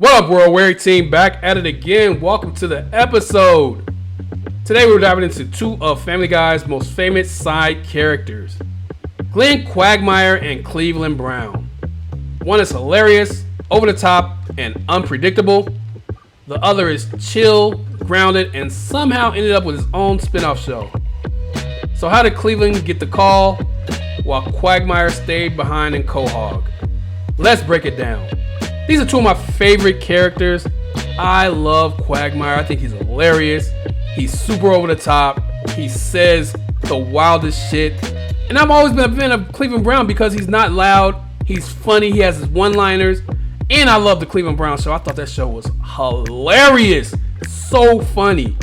What up, World Weary Team? Back at it again. Welcome to the episode. Today we're diving into two of Family Guy's most famous side characters, Glenn Quagmire and Cleveland Brown. One is hilarious, over the top, and unpredictable. The other is chill, grounded, and somehow ended up with his own spin-off show. So how did Cleveland get the call while Quagmire stayed behind in Quahog? Let's break it down. These are two of my favorite characters. I love Quagmire. I think he's hilarious. He's super over the top. He says the wildest shit. And I've always been a fan of Cleveland Brown because he's not loud. He's funny. He has his one-liners. And I love the Cleveland Brown show. I thought that show was hilarious. So funny.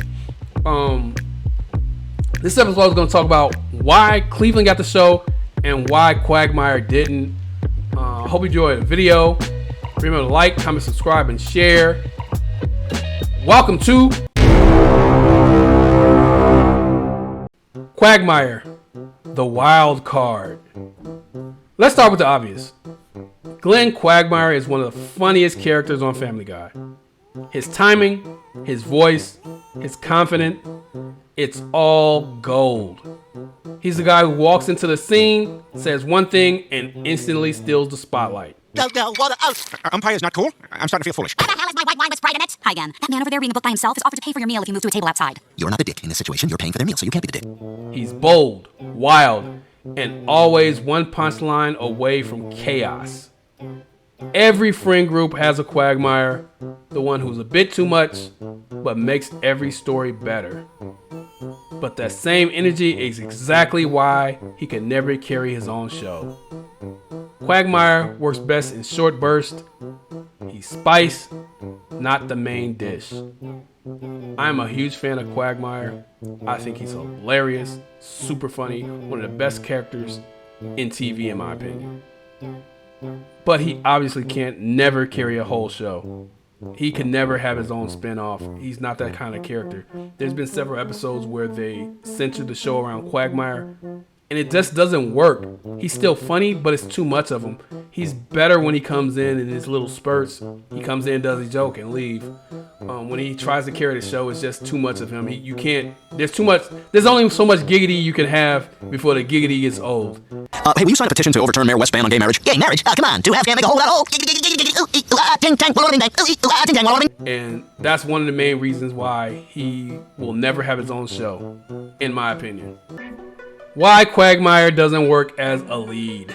This episode is going to talk about why Cleveland got the show and why Quagmire didn't. Hope you enjoyed the video. Remember to like, comment, subscribe, and share. Welcome to Quagmire, the wild card. Let's start with the obvious. Glenn Quagmire is one of the funniest characters on Family Guy. His timing, his voice, his confidence, it's all gold. He's the guy who walks into the scene, says one thing, and instantly steals the spotlight. Umpire's not cool. I'm starting to feel foolish. What the hell is my white wine with Sprite in it? Hi again. That man over there reading a book by himself is offered to pay for your meal if you move to a table outside. You're not the dick in this situation. You're paying for their meal, so you can't be the dick. He's bold, wild, and always one punchline away from chaos. Every friend group has a Quagmire, the one who's a bit too much, but makes every story better. But that same energy is exactly why he could never carry his own show. Quagmire works best in short bursts. He's spice, not the main dish. I'm a huge fan of Quagmire. I think he's hilarious, super funny, one of the best characters in TV in my opinion. But he obviously can't never carry a whole show. He can never have his own spin-off. He's not that kind of character. There's been several episodes where they centered the show around Quagmire, and it just doesn't work. He's still funny, but it's too much of him. He's better when he comes in his little spurts. He comes in, does his joke, and leave. When he tries to carry the show, it's just too much of him. You can't. There's too much. There's only so much giggity you can have before the giggity gets old. Hey, will you sign a petition to overturn Mayor West's ban on gay marriage? Gay marriage? Come on. Two halves can't make a whole lot. And that's one of the main reasons why he will never have his own show, in my opinion. Why Quagmire doesn't work as a lead.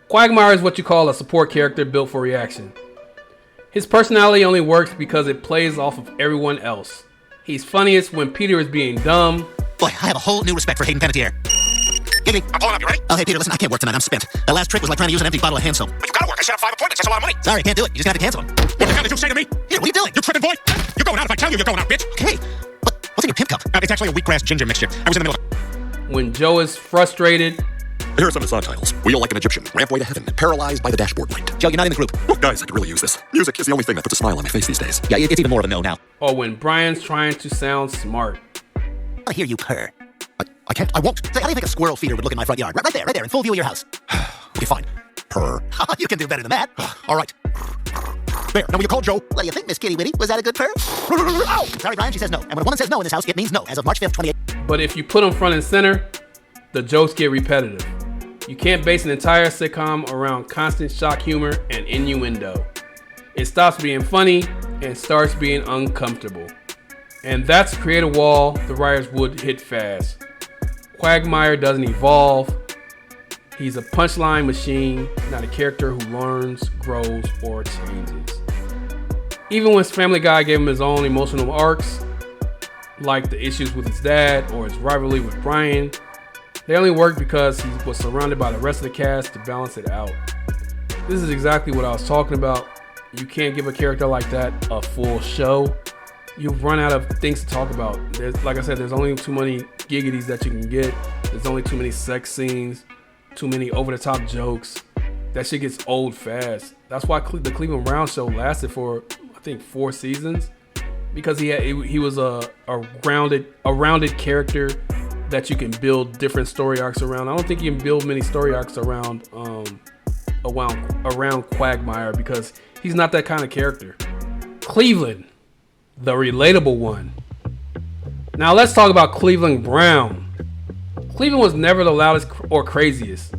Quagmire is what you call a support character built for reaction. His personality only works because it plays off of everyone else. He's funniest when Peter is being dumb. Boy, I have a whole new respect for Hayden Panettiere. Giggity. I'm pulling up, you ready? Oh, hey, Peter, listen, I can't work tonight. I'm spent. That last trick was like trying to use an empty bottle of hand soap. But you gotta work. I set up 5 appointments. That's a lot of money. Sorry, I can't do it. You just gotta cancel them. What the hell did you say to me? Here, what are you doing? You tripping, boy? You're going out if I tell you you're going out, bitch. Okay. What's in your pimp cup? It's actually a wheatgrass ginger mixture. I was in the middle of... When Joe is frustrated. Here are some of the song titles. Wheel like an Egyptian, ramp way to heaven, paralyzed by the dashboard light. Joe, you're not in the group. Look, guys, I could really use this. Music is the only thing that puts a smile on my face these days. Yeah, it's even more of a no now. Or when Brian's trying to sound smart. I hear you purr. I can't. I won't. Say, how do you think a squirrel feeder would look in my front yard? Right there, in full view of your house. Okay, fine. Purr. You can do better than that. All right. There. Now will you call Joe? What do you think, Miss Kitty Witty? Was that a good purr? Oh! Sorry, Brian, she says no. And when a woman says no in this house, it means no. As of March 5th, 28. But if you put them front and center, the jokes get repetitive. You can't base an entire sitcom around constant shock humor and innuendo. It stops being funny and starts being uncomfortable. And that's create a wall the writers would hit fast. Quagmire doesn't evolve. He's a punchline machine, not a character who learns, grows, or changes. Even when Family Guy gave him his own emotional arcs, like the issues with his dad or his rivalry with Brian, they only worked because he was surrounded by the rest of the cast to balance it out. This is exactly what I was talking about. You can't give a character like that a full show. You run out of things to talk about. Like I said, there's only too many giggities that you can get. There's only too many sex scenes, too many over-the-top jokes. That shit gets old fast. That's why the Cleveland Brown show lasted for, I think, 4 seasons. Because he was a rounded character that you can build different story arcs around. I don't think you can build many story arcs around Quagmire because He's not that kind of character. Cleveland, the relatable one. Now let's talk about Cleveland Brown. Cleveland was never the loudest or craziest,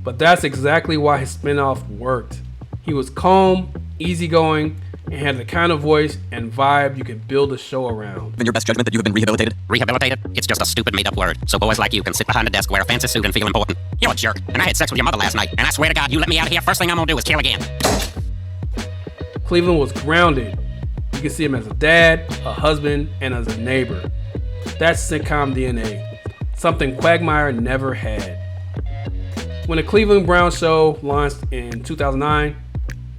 but that's exactly why his spinoff worked. He was calm, easygoing, and had the kind of voice and vibe you could build a show around. In your best judgment that you have been rehabilitated? Rehabilitated? It's just a stupid made-up word. So boys like you can sit behind a desk, wear a fancy suit, and feel important. You're a jerk, and I had sex with your mother last night, and I swear to God, you let me out of here, first thing I'm gonna do is kill again. Cleveland was grounded. You can see him as a dad, a husband, and as a neighbor. That's sitcom DNA, something Quagmire never had. When the Cleveland Brown show launched in 2009,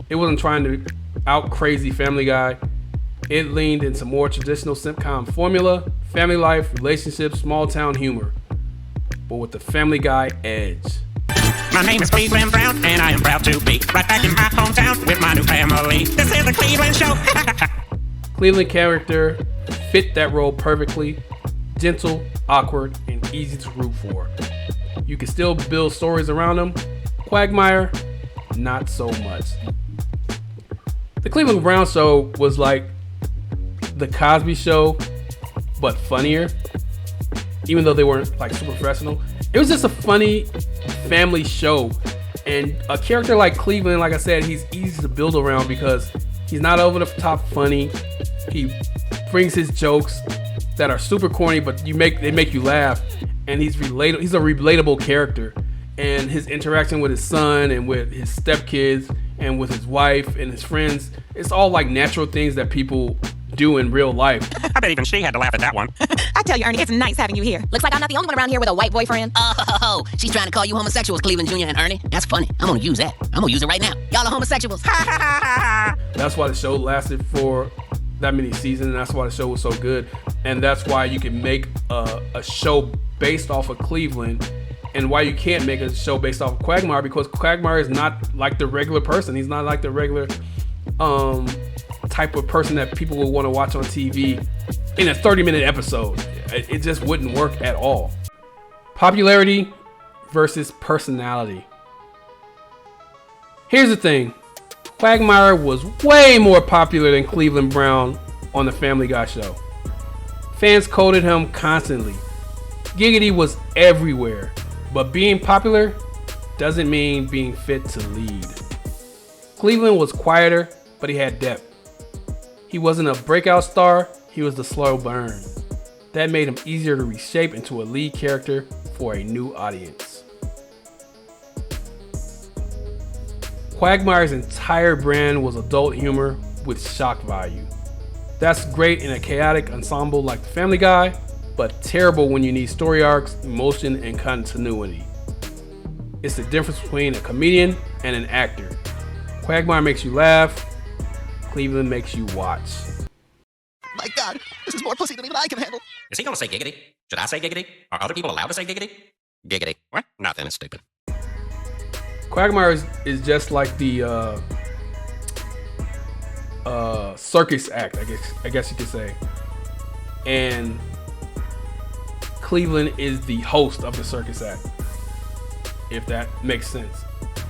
it wasn't trying to out crazy Family Guy. It leaned into more traditional sitcom formula, family life, relationships, small town humor, but with the Family Guy edge. My name is Cleveland Brown, and I am proud to be right back in my hometown with my new family. This is the Cleveland Show. Cleveland character fit that role perfectly. Gentle, awkward, and easy to root for. You can still build stories around him. Quagmire, not so much. The Cleveland Brown show was like the Cosby Show, but funnier. Even though they weren't like super professional, it was just a funny family show. And a character like Cleveland, like I said, he's easy to build around because he's not over the top funny. He brings his jokes that are super corny, but they make you laugh. And he's a relatable character. And his interaction with his son and with his stepkids and with his wife and his friends, it's all like natural things that people do in real life. I bet even she had to laugh at that one. I tell you, Ernie, it's nice having you here. Looks like I'm not the only one around here with a white boyfriend. Oh, she's trying to call you homosexuals, Cleveland Jr. and Ernie. That's funny. I'm gonna use that. I'm gonna use it right now. Y'all are homosexuals. That's why the show lasted for that many seasons, and that's why the show was so good. And that's why you can make a show based off of Cleveland, and why you can't make a show based off of Quagmire, because Quagmire is not like the regular person. He's not like the regular type of person that people will want to watch on TV in a 30-minute episode. It just wouldn't work at all. Popularity versus personality. Here's the thing. Quagmire was way more popular than Cleveland Brown on the Family Guy show. Fans quoted him constantly. Giggity was everywhere. But being popular doesn't mean being fit to lead. Cleveland was quieter, but he had depth. He wasn't a breakout star, he was the slow burn. That made him easier to reshape into a lead character for a new audience. Quagmire's entire brand was adult humor with shock value. That's great in a chaotic ensemble like the Family Guy, but terrible when you need story arcs, emotion, and continuity. It's the difference between a comedian and an actor. Quagmire makes you laugh, Cleveland makes you watch. My God, this is more pussy than even I can handle. Is he gonna say giggity? Should I say giggity? Are other people allowed to say giggity? Giggity. What? Nothing. It's stupid. Quagmire is just like the circus act, I guess you could say. And Cleveland is the host of the circus act, if that makes sense.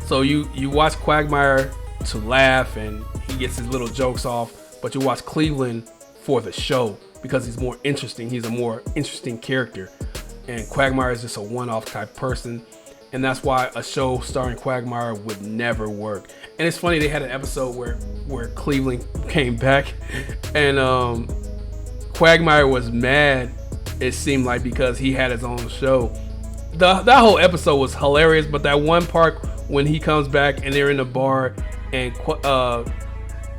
So you watch Quagmire to laugh and he gets his little jokes off, but you watch Cleveland for the show because he's more interesting. He's a more interesting character, and Quagmire is just a one-off type person, and that's why a show starring Quagmire would never work. And it's funny, they had an episode where Cleveland came back and Quagmire was mad, it seemed like, because he had his own show. That whole episode was hilarious, but that one part when he comes back and they're in the bar and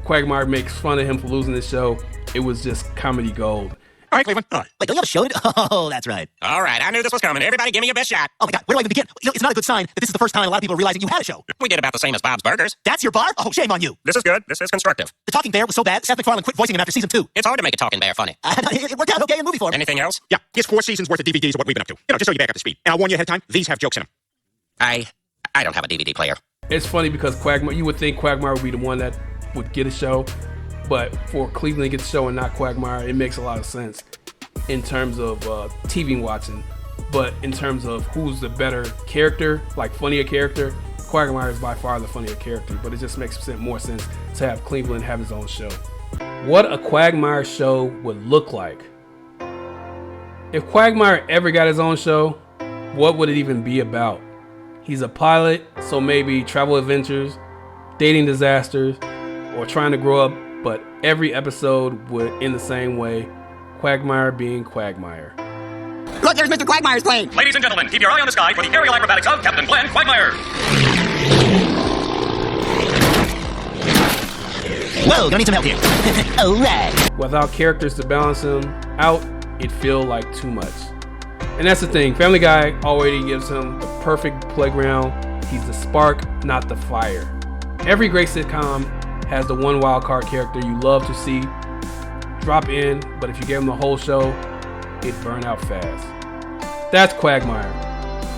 Quagmire makes fun of him for losing his show, it was just comedy gold. All right, Cleveland. All right. Wait, don't you have a show? Oh, that's right. All right, I knew this was coming. Everybody give me your best shot. Oh my God, where do I even begin? You know, it's not a good sign that this is the first time a lot of people are realizing you had a show. We did about the same as Bob's Burgers. That's your bar? Oh, shame on you. This is good. This is constructive. The Talking Bear was so bad, Seth MacFarlane quit voicing him after season 2. It's hard to make a talking bear funny. It worked out okay in movie form. Anything else? Yeah, here's 4 seasons worth of DVDs of what we've been up to. You know, just so you back up to speed. And I'll warn you ahead of time, these have jokes in them. I don't have a DVD player. It's funny because Quagmire, you would think Quagmire would be the one that would get a show, but for Cleveland to get the show and not Quagmire, it makes a lot of sense in terms of TV watching. But in terms of who's the better character, like funnier character, Quagmire is by far the funnier character, but it just makes more sense to have Cleveland have his own show. What a Quagmire show would look like. If Quagmire ever got his own show, what would it even be about? He's a pilot, so maybe travel adventures, dating disasters, or trying to grow up, but every episode would end the same way, Quagmire being Quagmire. Look, there's Mr. Quagmire's plane. Ladies and gentlemen, keep your eye on the sky for the aerial acrobatics of Captain Glenn Quagmire. Whoa, gonna need some help here. Alright. Without characters to balance him out, it'd feel like too much. And that's the thing, Family Guy already gives him the perfect playground. He's the spark, not the fire. Every great sitcom has the one wild card character you love to see drop in, but if you gave him the whole show, it'd burn out fast. That's Quagmire.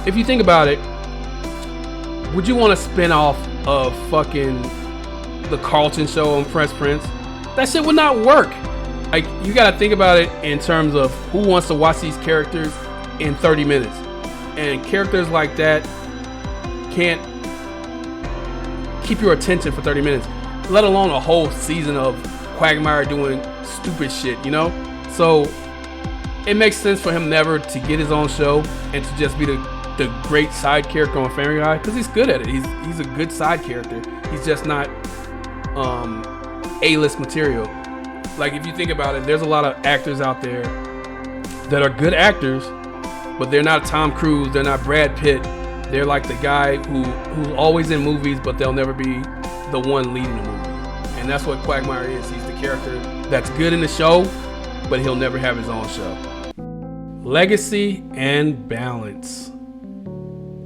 If you think about it, would you want a spin-off of fucking the Carlton show on Fresh Prince? That shit would not work. Like, you gotta think about it in terms of who wants to watch these characters in 30 minutes. And characters like that can't keep your attention for 30 minutes, let alone a whole season of Quagmire doing stupid shit, you know? So it makes sense for him never to get his own show and to just be the great side character on Family Guy, because he's good at it. He's a good side character. He's just not A-list material. Like, if you think about it, there's a lot of actors out there that are good actors, but they're not Tom Cruise, they're not Brad Pitt. They're like the guy who's always in movies, but they'll never be the one leading the movie. And that's what Quagmire is. He's the character that's good in the show, but he'll never have his own show. Legacy and balance.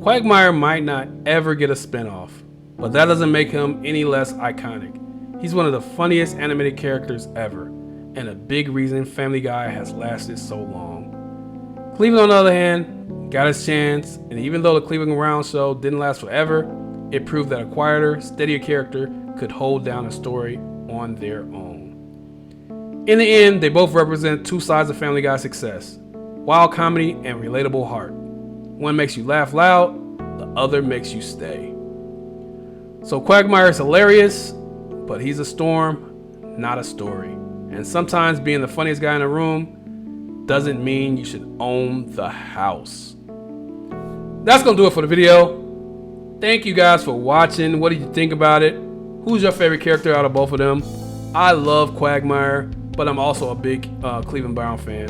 Quagmire might not ever get a spinoff, but that doesn't make him any less iconic. He's one of the funniest animated characters ever, and a big reason Family Guy has lasted so long. Cleveland, on the other hand, got his chance, and even though the Cleveland Brown show didn't last forever, it proved that a quieter, steadier character could hold down a story on their own. In the end, they both represent two sides of Family Guy's success: wild comedy and relatable heart. One makes you laugh loud, the other makes you stay. So Quagmire is hilarious, but he's a storm, not a story. And sometimes being the funniest guy in the room doesn't mean you should own the house. That's gonna do it for the video. Thank you guys for watching. What did you think about it? Who's your favorite character out of both of them? I love Quagmire, but I'm also a big Cleveland Brown fan.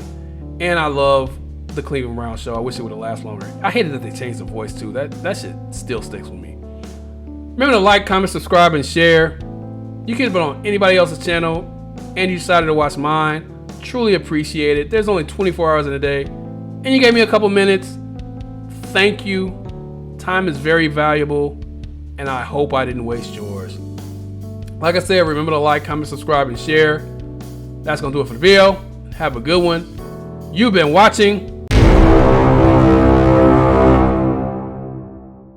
And I love the Cleveland Brown show. I wish it would have lasted longer. I hated that they changed the voice too. That shit still sticks with me. Remember to like, comment, subscribe, and share. You could have been on anybody else's channel and you decided to watch mine. Truly appreciate it. There's only 24 hours in a day and you gave me a couple minutes. Thank you. Time is very valuable and I hope I didn't waste yours. Like I said, remember to like, comment, subscribe, and share. That's gonna do it for the video. Have a good one. You've been watching